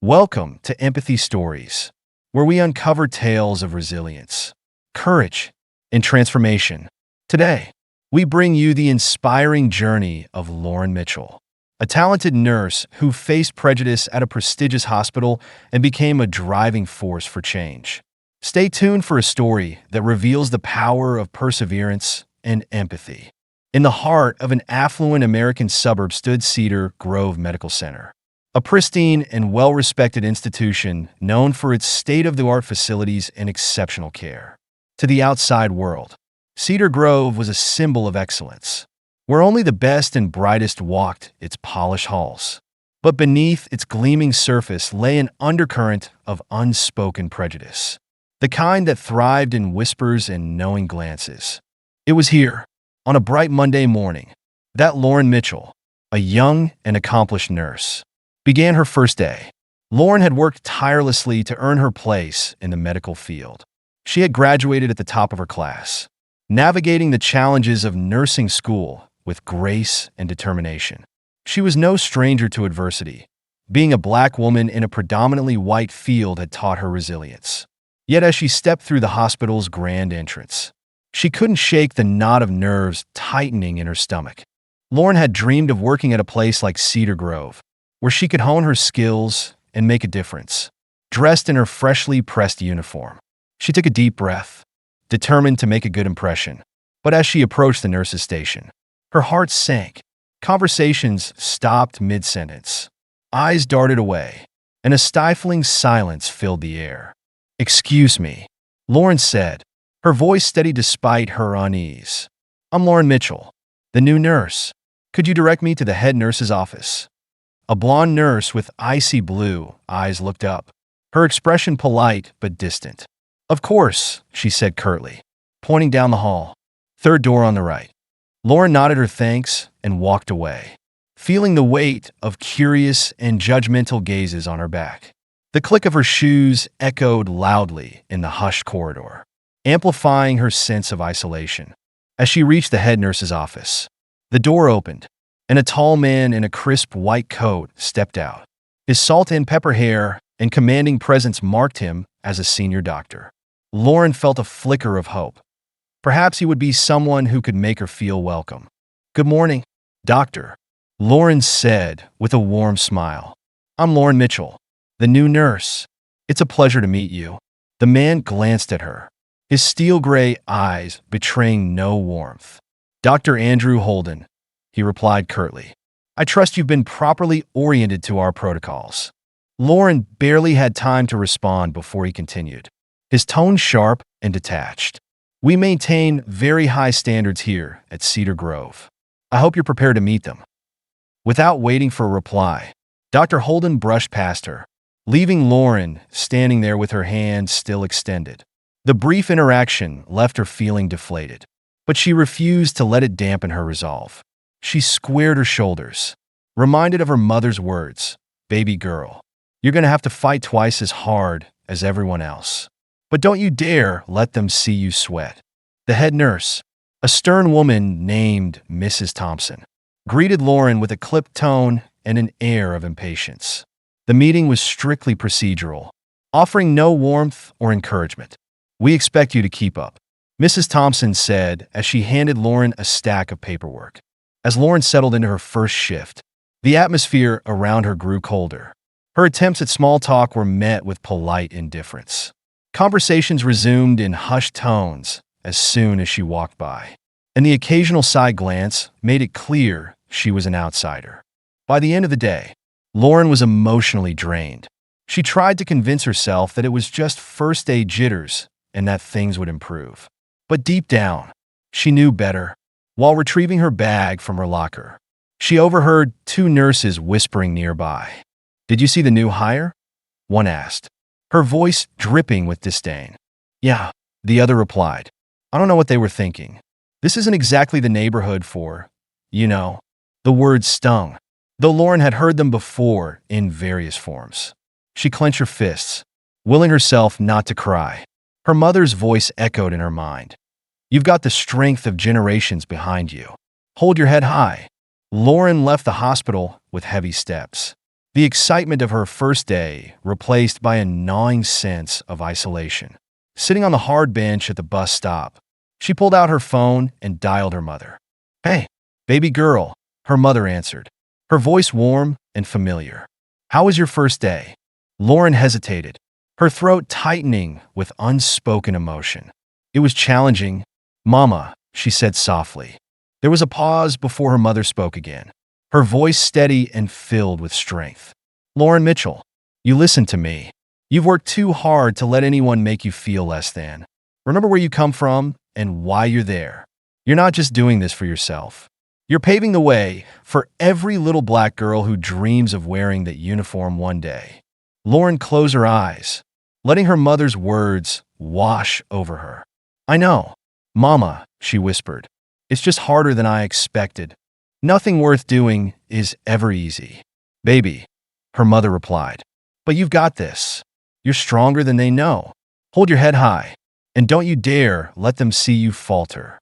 Welcome to Empathy Stories, where we uncover tales of resilience, courage, and transformation. Today, we bring you the inspiring journey of Lauren Mitchell, a talented nurse who faced prejudice at a prestigious hospital and became a driving force for change. Stay tuned for a story that reveals the power of perseverance and empathy. In the heart of an affluent American suburb stood Cedar Grove Medical Center, a pristine and well-respected institution known for its state-of-the-art facilities and exceptional care. To the outside world, Cedar Grove was a symbol of excellence, where only the best and brightest walked its polished halls. But beneath its gleaming surface lay an undercurrent of unspoken prejudice, the kind that thrived in whispers and knowing glances. It was here, on a bright Monday morning, that Lauren Mitchell, a young and accomplished nurse, began her first day. Lauren had worked tirelessly to earn her place in the medical field. She had graduated at the top of her class, navigating the challenges of nursing school with grace and determination. She was no stranger to adversity. Being a black woman in a predominantly white field had taught her resilience. Yet as she stepped through the hospital's grand entrance, she couldn't shake the knot of nerves tightening in her stomach. Lauren had dreamed of working at a place like Cedar Grove, where she could hone her skills and make a difference. Dressed in her freshly pressed uniform, she took a deep breath, determined to make a good impression. But as she approached the nurse's station, her heart sank. Conversations stopped mid-sentence. Eyes darted away, and a stifling silence filled the air. "Excuse me," Lauren said, her voice steady despite her unease. "I'm Lauren Mitchell, the new nurse. Could you direct me to the head nurse's office?" A blonde nurse with icy blue eyes looked up, her expression polite but distant. "Of course," she said curtly, pointing down the hall. "Third door on the right." Lauren nodded her thanks and walked away, feeling the weight of curious and judgmental gazes on her back. The click of her shoes echoed loudly in the hushed corridor, amplifying her sense of isolation. As she reached the head nurse's office, the door opened, and a tall man in a crisp white coat stepped out. His salt and pepper hair and commanding presence marked him as a senior doctor. Lauren felt a flicker of hope. Perhaps he would be someone who could make her feel welcome. "Good morning, doctor," Lauren said with a warm smile. "I'm Lauren Mitchell, the new nurse. It's a pleasure to meet you." The man glanced at her, his steel-gray eyes betraying no warmth. "Dr. Andrew Holden," he replied curtly. "I trust you've been properly oriented to our protocols." Lauren barely had time to respond before he continued, his tone sharp and detached. "We maintain very high standards here at Cedar Grove. I hope you're prepared to meet them." Without waiting for a reply, Dr. Holden brushed past her, leaving Lauren standing there with her hand still extended. The brief interaction left her feeling deflated, but she refused to let it dampen her resolve. She squared her shoulders, reminded of her mother's words, "Baby girl, you're going to have to fight twice as hard as everyone else. But don't you dare let them see you sweat." The head nurse, a stern woman named Mrs. Thompson, greeted Lauren with a clipped tone and an air of impatience. The meeting was strictly procedural, offering no warmth or encouragement. "We expect you to keep up," Mrs. Thompson said as she handed Lauren a stack of paperwork. As Lauren settled into her first shift, the atmosphere around her grew colder. Her attempts at small talk were met with polite indifference. Conversations resumed in hushed tones as soon as she walked by, and the occasional side glance made it clear she was an outsider. By the end of the day, Lauren was emotionally drained. She tried to convince herself that it was just first-day jitters and that things would improve. But deep down, she knew better. While retrieving her bag from her locker, she overheard two nurses whispering nearby. "Did you see the new hire?" one asked, her voice dripping with disdain. "Yeah," the other replied. "I don't know what they were thinking. This isn't exactly the neighborhood for, you know." The words stung, though Lauren had heard them before in various forms. She clenched her fists, willing herself not to cry. Her mother's voice echoed in her mind. "You've got the strength of generations behind you. Hold your head high." Lauren left the hospital with heavy steps, the excitement of her first day replaced by a gnawing sense of isolation. Sitting on the hard bench at the bus stop, she pulled out her phone and dialed her mother. "Hey, baby girl," her mother answered, her voice warm and familiar. "How was your first day?" Lauren hesitated, her throat tightening with unspoken emotion. "It was challenging, Mama," she said softly. There was a pause before her mother spoke again, her voice steady and filled with strength. "Lauren Mitchell, you listen to me. You've worked too hard to let anyone make you feel less than. Remember where you come from and why you're there. You're not just doing this for yourself. You're paving the way for every little black girl who dreams of wearing that uniform one day." Lauren closed her eyes, letting her mother's words wash over her. "I know, Mama," she whispered. "It's just harder than I expected. Nothing worth doing is ever easy." "Baby," her mother replied, "but you've got this. You're stronger than they know. Hold your head high, and don't you dare let them see you falter."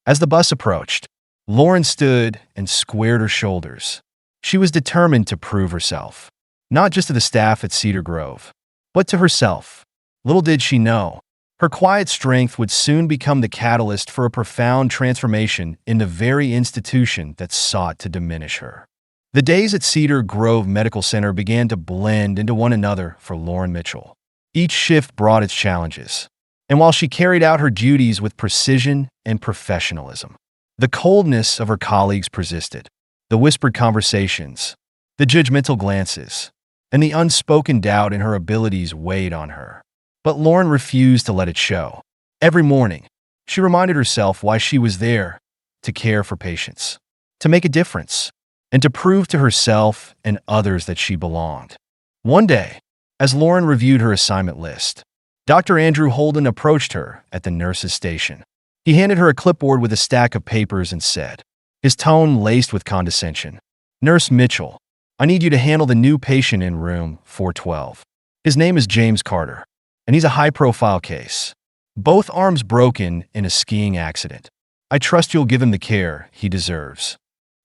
As the bus approached, Lauren stood and squared her shoulders. She was determined to prove herself, not just to the staff at Cedar Grove, but to herself. Little did she know, her quiet strength would soon become the catalyst for a profound transformation in the very institution that sought to diminish her. The days at Cedar Grove Medical Center began to blend into one another for Lauren Mitchell. Each shift brought its challenges, and while she carried out her duties with precision and professionalism, the coldness of her colleagues persisted. The whispered conversations, the judgmental glances, and the unspoken doubt in her abilities weighed on her. But Lauren refused to let it show. Every morning, she reminded herself why she was there: to care for patients, to make a difference, and to prove to herself and others that she belonged. One day, as Lauren reviewed her assignment list, Dr. Andrew Holden approached her at the nurse's station. He handed her a clipboard with a stack of papers and said, his tone laced with condescension, "Nurse Mitchell, I need you to handle the new patient in room 412. His name is James Carter, and he's a high-profile case. Both arms broken in a skiing accident. I trust you'll give him the care he deserves."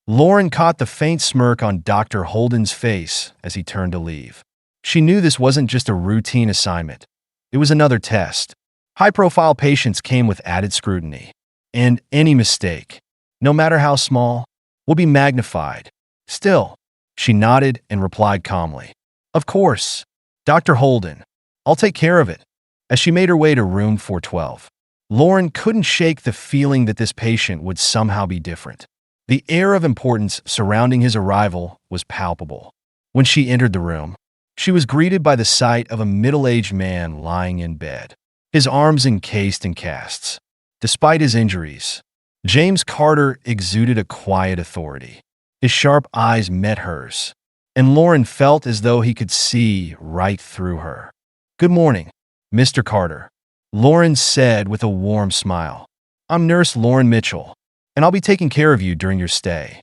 Lauren caught the faint smirk on Dr. Holden's face as he turned to leave. She knew this wasn't just a routine assignment. It was another test. High-profile patients came with added scrutiny, and any mistake, no matter how small, will be magnified. Still, she nodded and replied calmly, "Of course, Dr. Holden, I'll take care of it." As she made her way to room 412, Lauren couldn't shake the feeling that this patient would somehow be different. The air of importance surrounding his arrival was palpable. When she entered the room, she was greeted by the sight of a middle-aged man lying in bed, his arms encased in casts. Despite his injuries, James Carter exuded a quiet authority. His sharp eyes met hers, and Lauren felt as though he could see right through her. "Good morning, Mr. Carter," Lauren said with a warm smile. "I'm Nurse Lauren Mitchell, and I'll be taking care of you during your stay."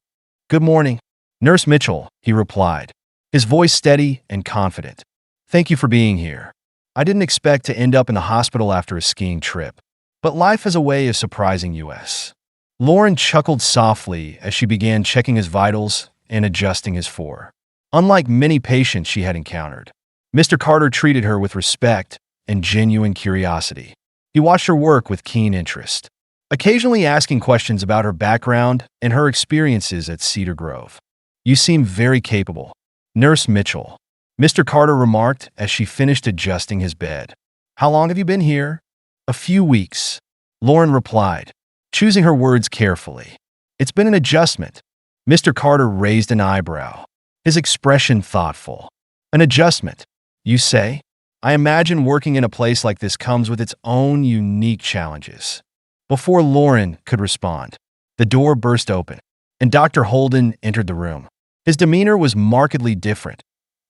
"Good morning, Nurse Mitchell," he replied, his voice steady and confident. "Thank you for being here. I didn't expect to end up in the hospital after a skiing trip, but life has a way of surprising us." Lauren chuckled softly as she began checking his vitals and adjusting his four. Unlike many patients she had encountered, Mr. Carter treated her with respect and genuine curiosity. He watched her work with keen interest, occasionally asking questions about her background and her experiences at Cedar Grove. "You seem very capable, Nurse Mitchell," Mr. Carter remarked as she finished adjusting his bed. "How long have you been here?" "A few weeks," Lauren replied, choosing her words carefully. "It's been an adjustment." Mr. Carter raised an eyebrow, his expression thoughtful. "An adjustment, you say? I imagine working in a place like this comes with its own unique challenges." Before Lauren could respond, the door burst open, and Dr. Holden entered the room. His demeanor was markedly different,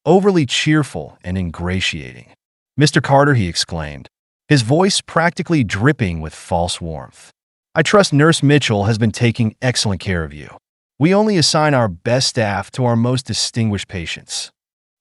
overly cheerful and ingratiating. "Mr. Carter," he exclaimed, his voice practically dripping with false warmth, "I trust Nurse Mitchell has been taking excellent care of you. We only assign our best staff to our most distinguished patients."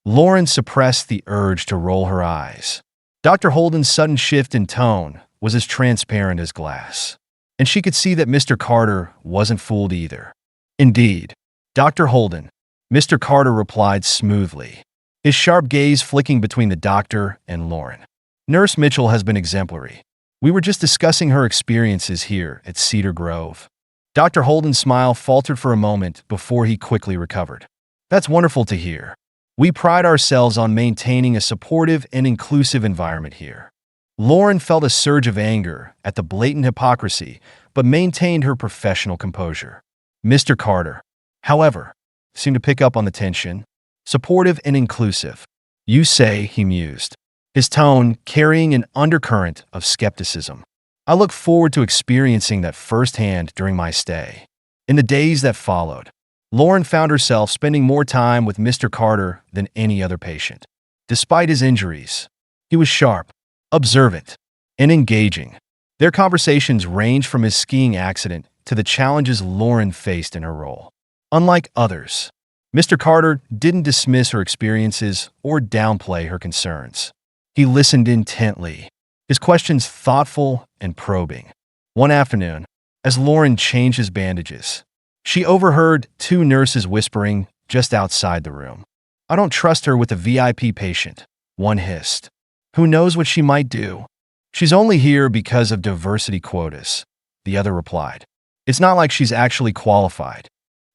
Lauren suppressed the urge to roll her eyes. Dr. Holden's sudden shift in tone was as transparent as glass, and she could see that Mr. Carter wasn't fooled either. "Indeed, Dr. Holden," Mr. Carter replied smoothly, his sharp gaze flicking between the doctor and Lauren. Nurse Mitchell has been exemplary. We were just discussing her experiences here at Cedar Grove. Dr. Holden's smile faltered for a moment before he quickly recovered. That's wonderful to hear. We pride ourselves on maintaining a supportive and inclusive environment here. Lauren felt a surge of anger at the blatant hypocrisy, but maintained her professional composure. Mr. Carter, however, seemed to pick up on the tension. Supportive and inclusive. You say, he mused, his tone carrying an undercurrent of skepticism. I look forward to experiencing that firsthand during my stay. In the days that followed, Lauren found herself spending more time with Mr. Carter than any other patient. Despite his injuries, he was sharp, observant, and engaging. Their conversations ranged from his skiing accident to the challenges Lauren faced in her role. Unlike others, Mr. Carter didn't dismiss her experiences or downplay her concerns. He listened intently, his questions thoughtful and probing. One afternoon, as Lauren changed his bandages, she overheard two nurses whispering just outside the room. I don't trust her with a VIP patient, one hissed. Who knows what she might do? She's only here because of diversity quotas, the other replied. It's not like she's actually qualified.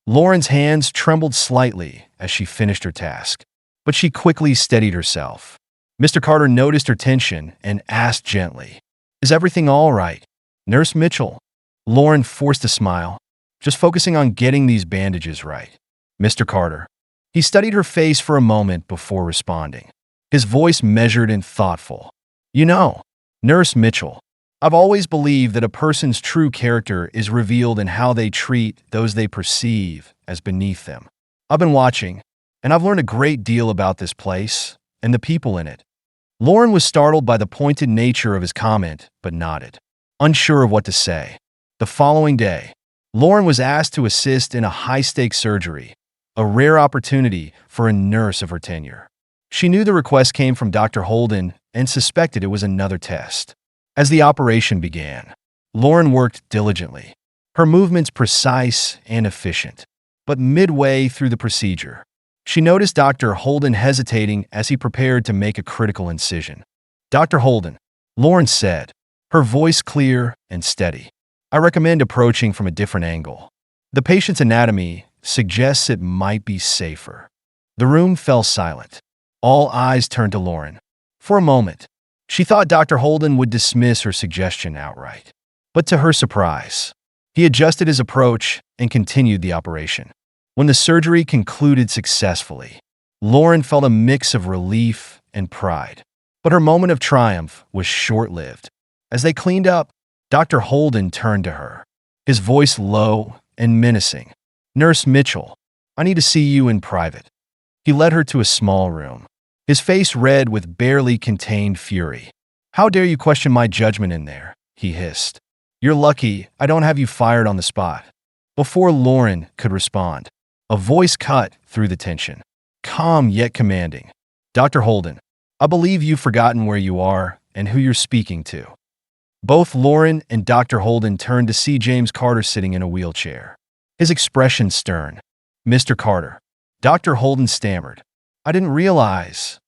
Lauren's hands trembled slightly as she finished her task, but she quickly steadied herself. Mr. Carter noticed her tension and asked gently, Is everything all right, Nurse Mitchell? Lauren forced a smile, just focusing on getting these bandages right. Mr. Carter. He studied her face for a moment before responding, his voice measured and thoughtful. You know, Nurse Mitchell, I've always believed that a person's true character is revealed in how they treat those they perceive as beneath them. I've been watching, and I've learned a great deal about this place and the people in it. Lauren was startled by the pointed nature of his comment, but nodded, unsure of what to say. The following day, Lauren was asked to assist in a high-stakes surgery, a rare opportunity for a nurse of her tenure. She knew the request came from Dr. Holden and suspected it was another test. As the operation began, Lauren worked diligently, her movements precise and efficient. But midway through the procedure, she noticed Dr. Holden hesitating as he prepared to make a critical incision. Dr. Holden, Lauren said, her voice clear and steady. I recommend approaching from a different angle. The patient's anatomy suggests it might be safer. The room fell silent. All eyes turned to Lauren. For a moment, she thought Dr. Holden would dismiss her suggestion outright. But to her surprise, he adjusted his approach and continued the operation. When the surgery concluded successfully, Lauren felt a mix of relief and pride. But her moment of triumph was short-lived. As they cleaned up, Dr. Holden turned to her, his voice low and menacing. Nurse Mitchell, I need to see you in private. He led her to a small room, his face red with barely contained fury. How dare you question my judgment in there, he hissed. You're lucky I don't have you fired on the spot. Before Lauren could respond, a voice cut through the tension, calm yet commanding. Dr. Holden, I believe you've forgotten where you are and who you're speaking to. Both Lauren and Dr. Holden turned to see James Carter sitting in a wheelchair, his expression stern. Mr. Carter, Dr. Holden stammered. I didn't realize.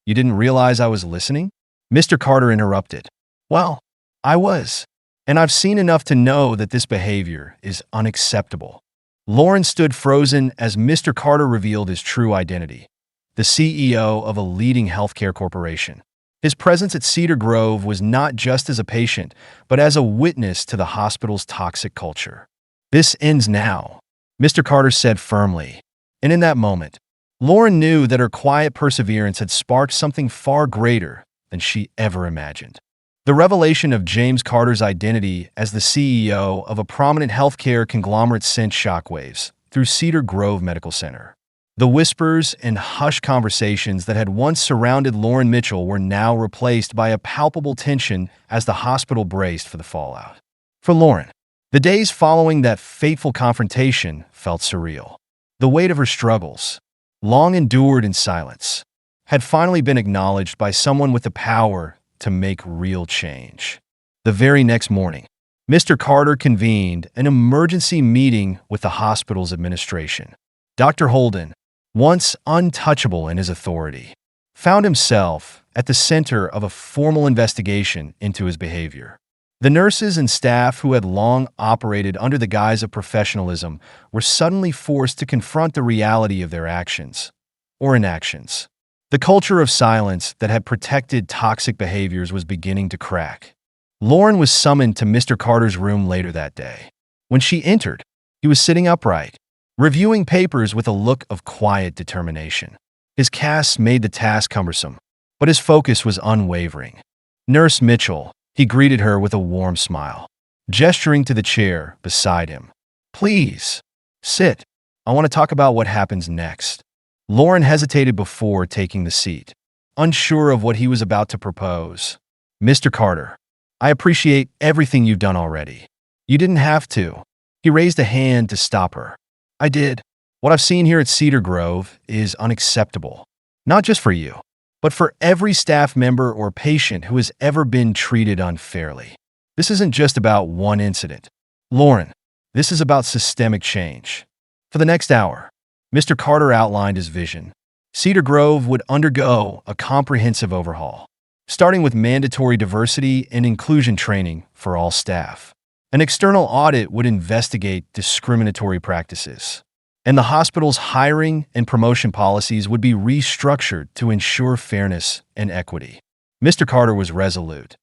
You didn't realize I was listening? Mr. Carter interrupted. Well, I was, and I've seen enough to know that this behavior is unacceptable. Lauren stood frozen as Mr. Carter revealed his true identity, the CEO of a leading healthcare corporation. His presence at Cedar Grove was not just as a patient, but as a witness to the hospital's toxic culture. This ends now, Mr. Carter said firmly. And in that moment, Lauren knew that her quiet perseverance had sparked something far greater than she ever imagined. The revelation of James Carter's identity as the CEO of a prominent healthcare conglomerate sent shockwaves through Cedar Grove Medical Center. The whispers and hushed conversations that had once surrounded Lauren Mitchell were now replaced by a palpable tension as the hospital braced for the fallout. For Lauren, the days following that fateful confrontation felt surreal. The weight of her struggles, long endured in silence, had finally been acknowledged by someone with the power to make real change. The very next morning, Mr. Carter convened an emergency meeting with the hospital's administration. Dr. Holden, once untouchable in his authority, found himself at the center of a formal investigation into his behavior. The nurses and staff who had long operated under the guise of professionalism were suddenly forced to confront the reality of their actions or inactions. The culture of silence that had protected toxic behaviors was beginning to crack. Lauren was summoned to Mr. Carter's room later that day. When she entered, he was sitting upright, reviewing papers with a look of quiet determination. His cast made the task cumbersome, but his focus was unwavering. "Nurse Mitchell," he greeted her with a warm smile, gesturing to the chair beside him. "Please, sit. I want to talk about what happens next." Lauren hesitated before taking the seat, unsure of what he was about to propose. "Mr. Carter, I appreciate everything you've done already. You didn't have to." He raised a hand to stop her. "I did. What I've seen here at Cedar Grove is unacceptable. Not just for you, but for every staff member or patient who has ever been treated unfairly. This isn't just about one incident. Lauren, this is about systemic change." For the next hour, Mr. Carter outlined his vision. Cedar Grove would undergo a comprehensive overhaul, starting with mandatory diversity and inclusion training for all staff. An external audit would investigate discriminatory practices, and the hospital's hiring and promotion policies would be restructured to ensure fairness and equity. Mr. Carter was resolute.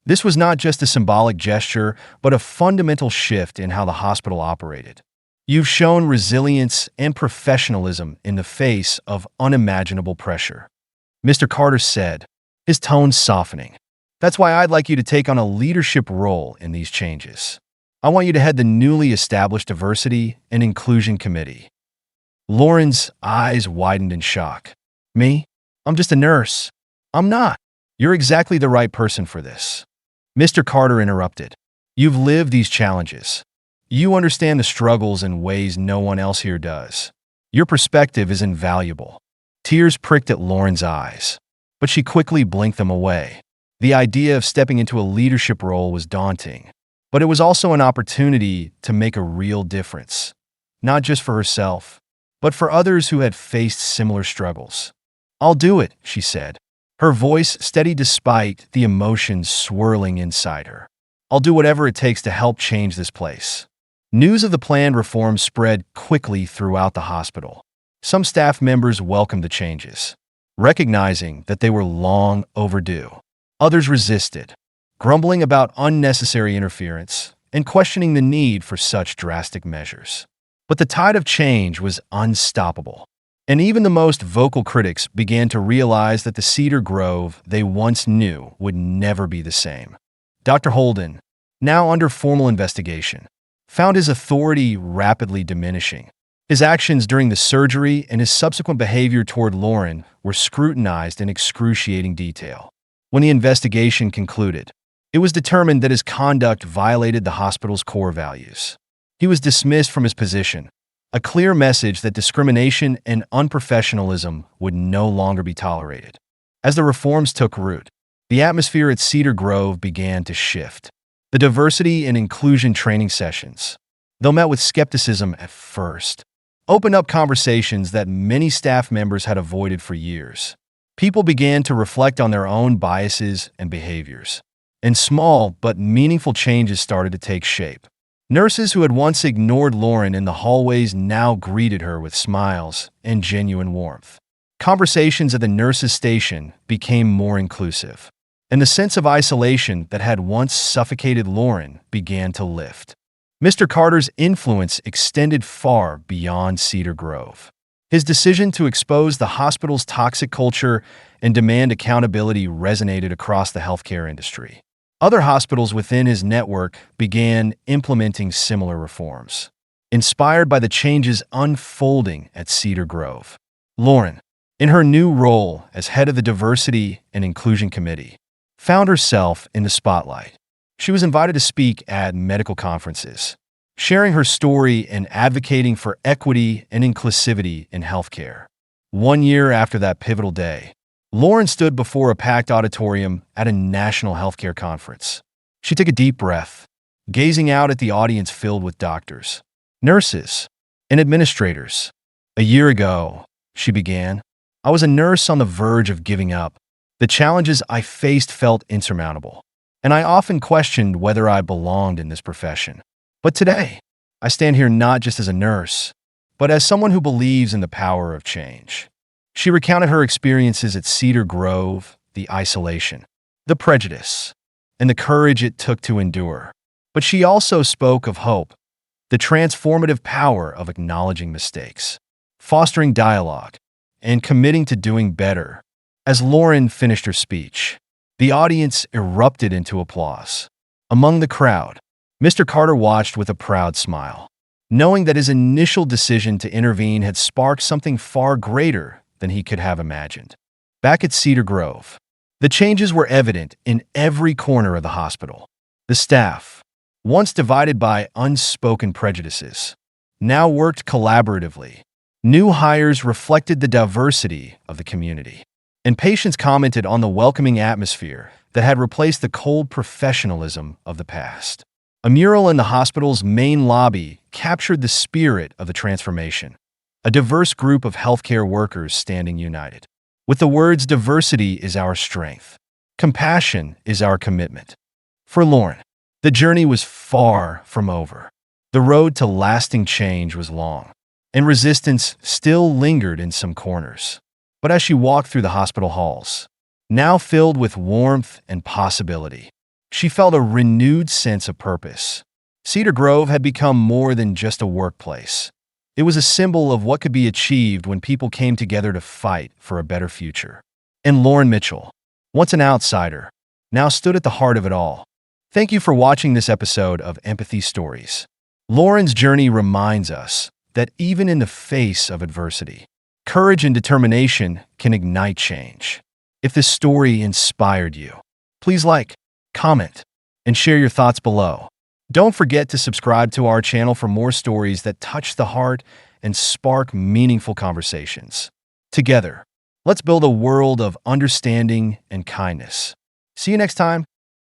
This was not just a symbolic gesture, but a fundamental shift in how the hospital operated. "You've shown resilience and professionalism in the face of unimaginable pressure," Mr. Carter said, his tone softening. "That's why I'd like you to take on a leadership role in these changes. I want you to head the newly established Diversity and Inclusion Committee." Lauren's eyes widened in shock. "Me? I'm just a nurse." "I'm not. You're exactly the right person for this." Mr. Carter interrupted. "You've lived these challenges. You understand the struggles in ways no one else here does. Your perspective is invaluable." Tears pricked at Lauren's eyes, but she quickly blinked them away. The idea of stepping into a leadership role was daunting, but it was also an opportunity to make a real difference, not just for herself, but for others who had faced similar struggles. "I'll do it," she said, her voice steady despite the emotions swirling inside her. "I'll do whatever it takes to help change this place." News of the planned reforms spread quickly throughout the hospital. Some staff members welcomed the changes, recognizing that they were long overdue. Others resisted, grumbling about unnecessary interference and questioning the need for such drastic measures. But the tide of change was unstoppable, and even the most vocal critics began to realize that the Cedar Grove they once knew would never be the same. Dr. Holden, now under formal investigation, found his authority rapidly diminishing. His actions during the surgery and his subsequent behavior toward Lauren were scrutinized in excruciating detail. When the investigation concluded, it was determined that his conduct violated the hospital's core values. He was dismissed from his position, a clear message that discrimination and unprofessionalism would no longer be tolerated. As the reforms took root, the atmosphere at Cedar Grove began to shift. The diversity and inclusion training sessions, though met with skepticism at first, opened up conversations that many staff members had avoided for years. People began to reflect on their own biases and behaviors, and small but meaningful changes started to take shape. Nurses who had once ignored Lauren in the hallways now greeted her with smiles and genuine warmth. Conversations at the nurses' station became more inclusive, and the sense of isolation that had once suffocated Lauren began to lift. Mr. Carter's influence extended far beyond Cedar Grove. His decision to expose the hospital's toxic culture and demand accountability resonated across the healthcare industry. Other hospitals within his network began implementing similar reforms, inspired by the changes unfolding at Cedar Grove. Lauren, in her new role as head of the Diversity and Inclusion Committee, found herself in the spotlight. She was invited to speak at medical conferences, sharing her story and advocating for equity and inclusivity in healthcare. 1 year after that pivotal day, Lauren stood before a packed auditorium at a national healthcare conference. She took a deep breath, gazing out at the audience filled with doctors, nurses, and administrators. A year ago, she began. "I was a nurse on the verge of giving up. The challenges I faced felt insurmountable, and I often questioned whether I belonged in this profession. But today, I stand here not just as a nurse, but as someone who believes in the power of change." She recounted her experiences at Cedar Grove, the isolation, the prejudice, and the courage it took to endure. But she also spoke of hope, the transformative power of acknowledging mistakes, fostering dialogue, and committing to doing better. As Lauren finished her speech, the audience erupted into applause. Among the crowd, Mr. Carter watched with a proud smile, knowing that his initial decision to intervene had sparked something far greater than he could have imagined. Back at Cedar Grove, the changes were evident in every corner of the hospital. The staff, once divided by unspoken prejudices, now worked collaboratively. New hires reflected the diversity of the community, and patients commented on the welcoming atmosphere that had replaced the cold professionalism of the past. A mural in the hospital's main lobby captured the spirit of the transformation, a diverse group of healthcare workers standing united. With the words, "Diversity is our strength. Compassion is our commitment." For Lauren, the journey was far from over. The road to lasting change was long, and resistance still lingered in some corners. But as she walked through the hospital halls, now filled with warmth and possibility, she felt a renewed sense of purpose. Cedar Grove had become more than just a workplace. It was a symbol of what could be achieved when people came together to fight for a better future. And Lauren Mitchell, once an outsider, now stood at the heart of it all. Thank you for watching this episode of Empathy Stories. Lauren's journey reminds us that even in the face of adversity, courage and determination can ignite change. If this story inspired you, please like, comment, and share your thoughts below. Don't forget to subscribe to our channel for more stories that touch the heart and spark meaningful conversations. Together, let's build a world of understanding and kindness. See you next time.